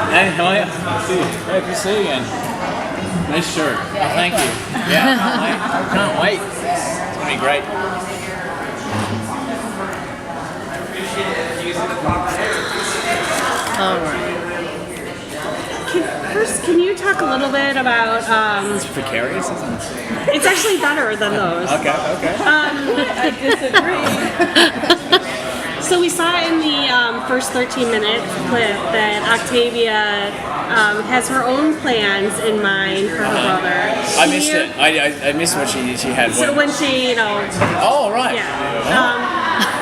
Hey, how are you? Great to see you again. Nice shirt. Oh, thank you. Yeah, can't wait. It's going to be great. All right. First, can you talk a little bit about... It's precarious, isn't it? It's actually better than those. Okay. I disagree. So we saw in the first 13-minute clip that Octavia has her own plans in mind for her brother. I missed it. I missed what she had. So when she, Oh, right. yeah.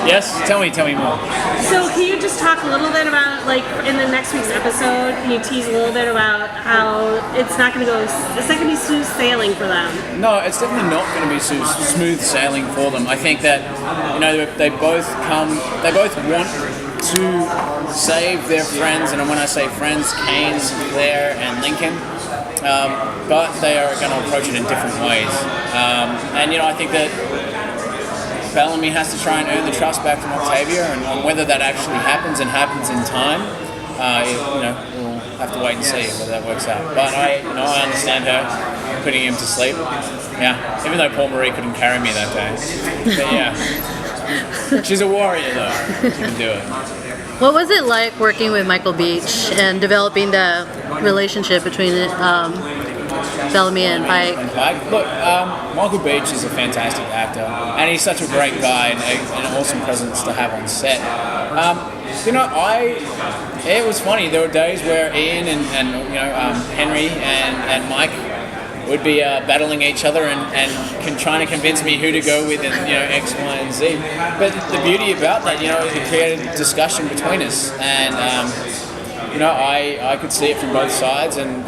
Yes, tell me more. So can you just talk a little bit about, like, in the next week's episode, can you tease a little bit about how it's not going to be smooth sailing for them? No, it's definitely not going to be smooth sailing for them. I think that, they both want to save their friends, and when I say friends, Kane's, Claire, and Lincoln, but they are going to approach it in different ways. I think that Bellamy has to try and earn the trust back from Octavia, and whether that actually happens and happens in time, we'll have to wait and see whether that works out. But I understand her putting him to sleep. Yeah, even though Paul Marie couldn't carry me that day. But yeah, she's a warrior though. She can do it. What was it like working with Michael Beach and developing the relationship between Bellamy and Pike? Look, Michael Beach is a fantastic actor, and he's such a great guy and an awesome presence to have on set. It was funny. There were days where Ian and Henry and Mike would be battling each other and trying to convince me who to go with and X, Y, and Z. But the beauty about that, it created discussion between us, and I could see it from both sides, and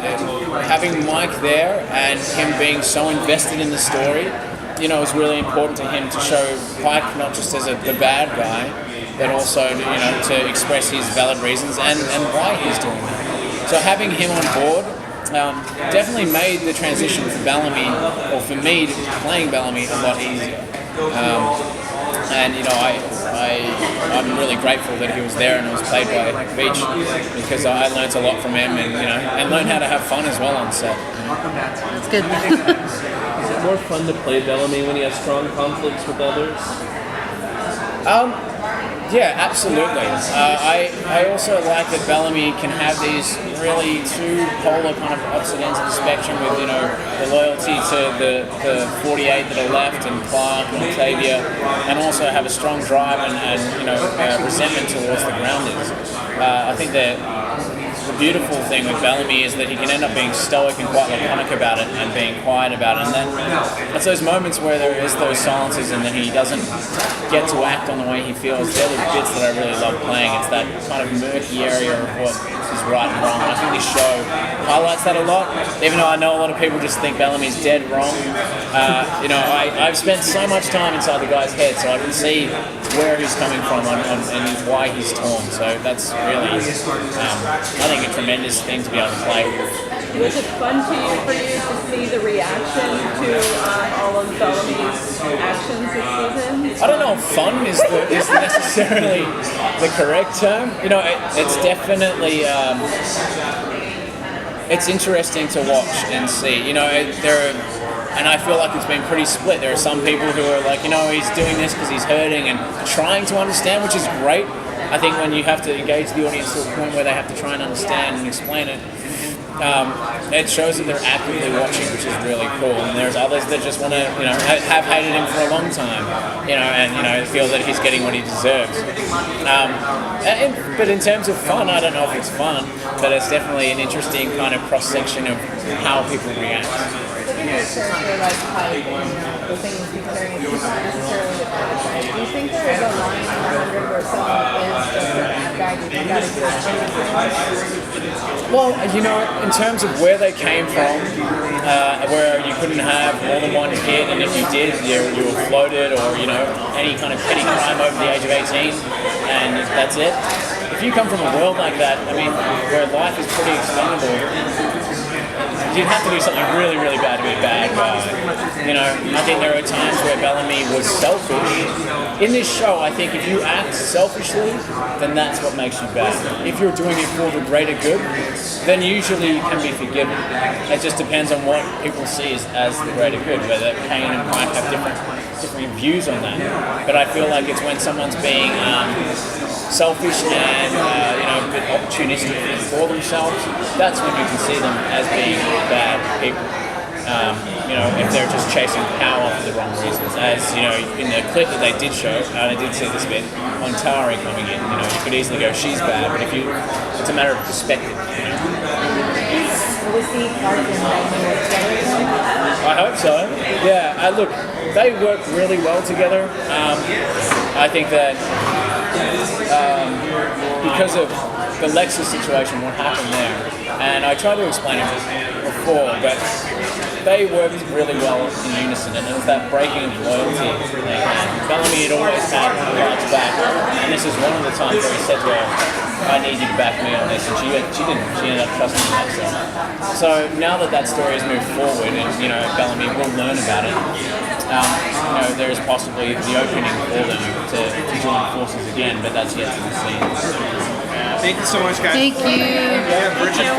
having Mike there and him being so invested in the story, was really important to him to show Pike not just as the bad guy, but also to express his valid reasons and why he's doing that. So having him on board definitely made the transition for Bellamy, or for me playing Bellamy, a lot easier. I'm really grateful that he was there and it was played by Beach, because I learnt a lot from him, and learned how to have fun as well on set. That's good. Is it more fun to play Bellamy when he has strong conflicts with others? Yeah, absolutely. I also like that Bellamy can have these really two polar kind of opposite ends of the spectrum, with the loyalty to the 48 that are left and Clark and Octavia, and also have a strong drive and resentment towards the Grounders. I think that the beautiful thing with Bellamy is that he can end up being stoic and quite laconic about it and being quiet about it, and then it's those moments where there is those silences and then he doesn't get to act on the way he feels. They're the bits that I really love playing. It's that kind of murky area of what is right and wrong. And I think this show highlights that a lot, even though I know a lot of people just think Bellamy's dead wrong. I've spent so much time inside the guy's head, so I can see where he's coming from and why he's torn. So that's really, I think, a tremendous thing to be able to play. Was it fun for you to see the reaction to all of Bellamy's actions this season? I don't know if fun is necessarily the correct term. It's definitely it's interesting to watch and see. And I feel like it's been pretty split. There are some people who are like, he's doing this because he's hurting and trying to understand, which is great. I think when you have to engage the audience to a point where they have to try and understand and explain it, it shows that they're actively watching, which is really cool. And there's others that just want to, have hated him for a long time, and feel that he's getting what he deserves. But in terms of fun, I don't know if it's fun, but it's definitely an interesting kind of cross-section of how people react. Looking at a character like Pike, the things he's carrying isn't necessarily the bad guy. Do you think there is a line in 100 where someone is just a bad guy? Do you think that exists? Well, in terms of where they came from, where you couldn't have more than one kid, and if you did, you were floated, or any kind of petty crime over the age of 18, and that's it. If you come from a world like that, where life is pretty expendable, you'd have to do something really, really bad to be a bad guy. You know, I think there are times where Bellamy was selfish. In this show, I think if you act selfishly, then that's what makes you bad. If you're doing it for the greater good, then usually you can be forgiven. It just depends on what people see as the greater good, whether Kane and Pike have different views on that. But I feel like it's when someone's being selfish and a bit opportunistic for themselves, that's when you can see them as being bad people. If they're just chasing power for the wrong reasons. As in the clip that they did show, and I did see this bit on Tari coming in. You could easily go, she's bad, but it's a matter of perspective. Will we see Clark and Bellamy work together again? I hope so. Yeah. Look, they work really well together. I think that because of the Lexus situation, what happened there, and I tried to explain it before, but they worked really well in unison, and it was that breaking of loyalty. Bellamy had always had Clark's back, and this is one of the times where he said to her, I need you to back me on this, and she didn't. She ended up trusting Lexus. So now that story has moved forward, and Bellamy will learn about it, there is possibly the opening for them to join forces again, but that's yet to be seen. Thank you so much, guys. Thank you. Yeah, Bridget,